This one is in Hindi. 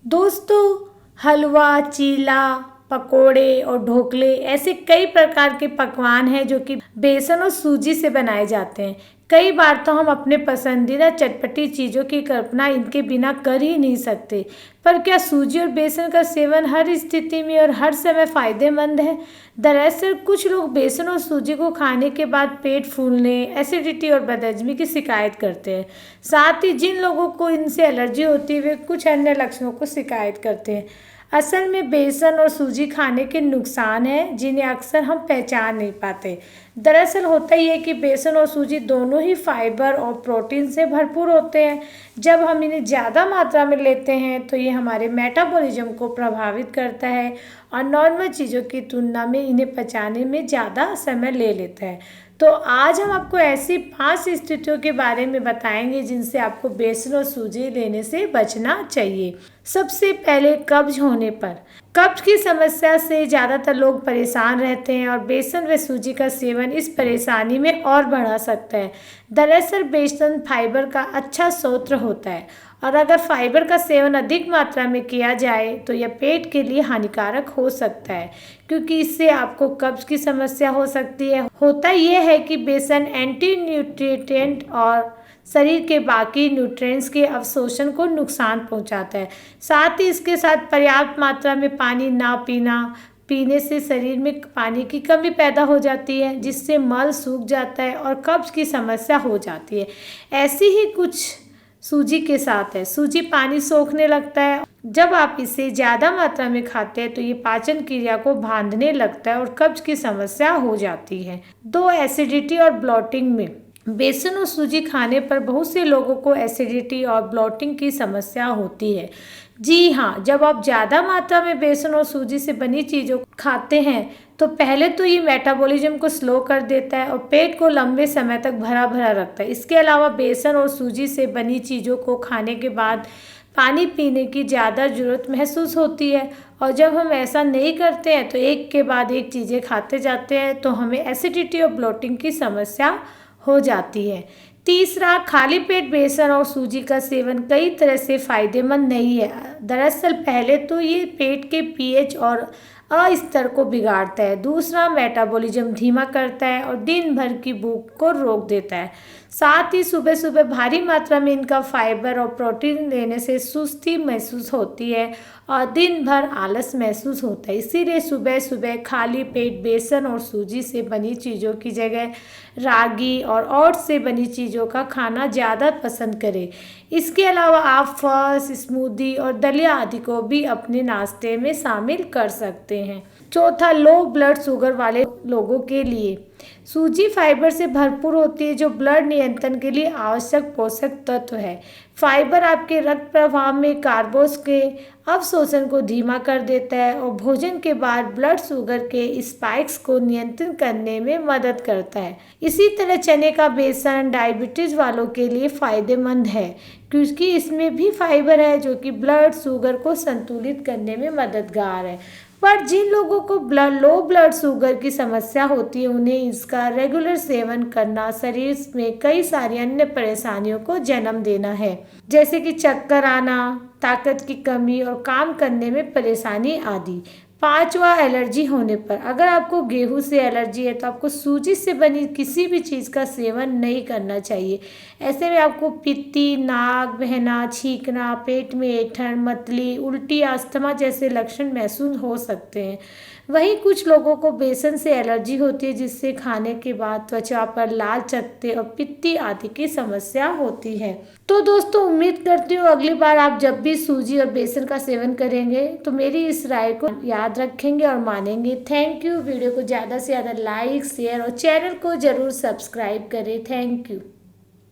दोस्तों, हलवा, चीला, पकोड़े और ढोकले ऐसे कई प्रकार के पकवान हैं जो कि बेसन और सूजी से बनाए जाते हैं। कई बार तो हम अपने पसंदीदा चटपटी चीज़ों की कल्पना इनके बिना कर ही नहीं सकते। पर क्या सूजी और बेसन का सेवन हर स्थिति में और हर समय फायदेमंद है? दरअसल कुछ लोग बेसन और सूजी को खाने के बाद पेट फूलने, एसिडिटी और बदहजमी की शिकायत करते हैं। साथ ही जिन लोगों को इनसे एलर्जी होती है वे कुछ अन्य लक्षणों को शिकायत करते हैं। असल में बेसन और सूजी खाने के नुकसान हैं जिन्हें अक्सर हम पहचान नहीं पाते। दरअसल होता ही है कि बेसन और सूजी दोनों ही फाइबर और प्रोटीन से भरपूर होते हैं। जब हम इन्हें ज़्यादा मात्रा में लेते हैं तो ये हमारे मेटाबॉलिज्म को प्रभावित करता है और नॉर्मल चीज़ों की तुलना में इन्हें पचाने में ज़्यादा समय ले लेता है। तो आज हम आपको ऐसी 5 स्थितियों के बारे में बताएंगे जिनसे आपको बेसन और सूजी लेने से बचना चाहिए। सबसे पहले कब्ज होने पर। कब्ज की समस्या से ज़्यादातर लोग परेशान रहते हैं और बेसन व सूजी का सेवन इस परेशानी में और बढ़ा सकता है। दरअसल बेसन फाइबर का अच्छा स्रोत होता है और अगर फाइबर का सेवन अधिक मात्रा में किया जाए तो यह पेट के लिए हानिकारक हो सकता है, क्योंकि इससे आपको कब्ज की समस्या हो सकती है। होता यह है कि बेसन एंटी न्यूट्रिएंट और शरीर के बाकी न्यूट्रिएंट्स के अवशोषण को नुकसान पहुंचाता है। साथ ही इसके साथ पर्याप्त मात्रा में पानी ना पीने से शरीर में पानी की कमी पैदा हो जाती है, जिससे मल सूख जाता है और कब्ज की समस्या हो जाती है। ऐसी ही कुछ सूजी के साथ है। सूजी पानी सोखने लगता है। जब आप इसे ज़्यादा मात्रा में खाते हैं तो ये पाचन क्रिया को बांधने लगता है और कब्ज की समस्या हो जाती है। 2, एसिडिटी और ब्लोटिंग में। बेसन और सूजी खाने पर बहुत से लोगों को एसिडिटी और ब्लोटिंग की समस्या होती है। जी हाँ, जब आप ज़्यादा मात्रा में बेसन और सूजी से बनी चीज़ों खाते हैं तो पहले तो ये मेटाबॉलिज्म को स्लो कर देता है और पेट को लंबे समय तक भरा भरा रखता है। इसके अलावा बेसन और सूजी से बनी चीज़ों को खाने के बाद पानी पीने की ज़्यादा ज़रूरत महसूस होती है और जब हम ऐसा नहीं करते हैं तो एक के बाद एक चीज़ें खाते जाते हैं तो हमें एसिडिटी और ब्लोटिंग की समस्या हो जाती है। तीसरा, खाली पेट बेसन और सूजी का सेवन कई तरह से फायदेमंद नहीं है। दरअसल पहले तो ये पेट के पीएच और स्तर को बिगाड़ता है। दूसरा, मेटाबॉलिज्म धीमा करता है और दिन भर की भूख को रोक देता है। साथ ही सुबह सुबह भारी मात्रा में इनका फाइबर और प्रोटीन लेने से सुस्ती महसूस होती है और दिन भर आलस महसूस होता है। इसीलिए सुबह सुबह खाली पेट बेसन और सूजी से बनी चीज़ों की जगह रागी और ओट्स से बनी चीज़ों का खाना ज़्यादा पसंद करें। इसके अलावा आप फल, स्मूदी और दलिया आदि को भी अपने नाश्ते में शामिल कर सकते हैं। चौथा, लो ब्लड शुगर वाले लोगों के लिए। सूजी फाइबर से भरपूर होती है जो ब्लड नियंत्रण के लिए आवश्यक पोषक तत्व है। फाइबर आपके रक्त प्रवाह में कार्बोस के अवशोषण को धीमा कर देता है और भोजन के बाद ब्लड शुगर के स्पाइक्स को नियंत्रित करने में मदद करता है। इसी तरह चने का बेसन डायबिटीज वालों के लिए फायदेमंद है, क्योंकि इसमें भी फाइबर है जो कि ब्लड शुगर को संतुलित करने में मददगार है। पर जिन लोगों को लो ब्लड शुगर की समस्या होती है उन्हें इसका रेगुलर सेवन करना शरीर में कई सारी अन्य परेशानियों को जन्म देना है, जैसे कि चक्कर आना, ताकत की कमी और काम करने में परेशानी आदि। 5वां, एलर्जी होने पर। अगर आपको गेहूं से एलर्जी है तो आपको सूजी से बनी किसी भी चीज़ का सेवन नहीं करना चाहिए। ऐसे में आपको पित्ती, नाक बहना, छींकना, पेट में ऐंठन, मतली, उल्टी, अस्थमा जैसे लक्षण महसूस हो सकते हैं। वहीं कुछ लोगों को बेसन से एलर्जी होती है जिससे खाने के बाद त्वचा पर लाल चकत्ते और पित्ती आदि की समस्या होती है। तो दोस्तों, उम्मीद करती हूँ अगली बार आप जब भी सूजी और बेसन का सेवन करेंगे तो मेरी इस राय को याद रखेंगे और मानेंगे। Thank you. वीडियो को ज़्यादा से ज़्यादा लाइक, शेयर और चैनल को ज़रूर सब्सक्राइब करें। Thank you.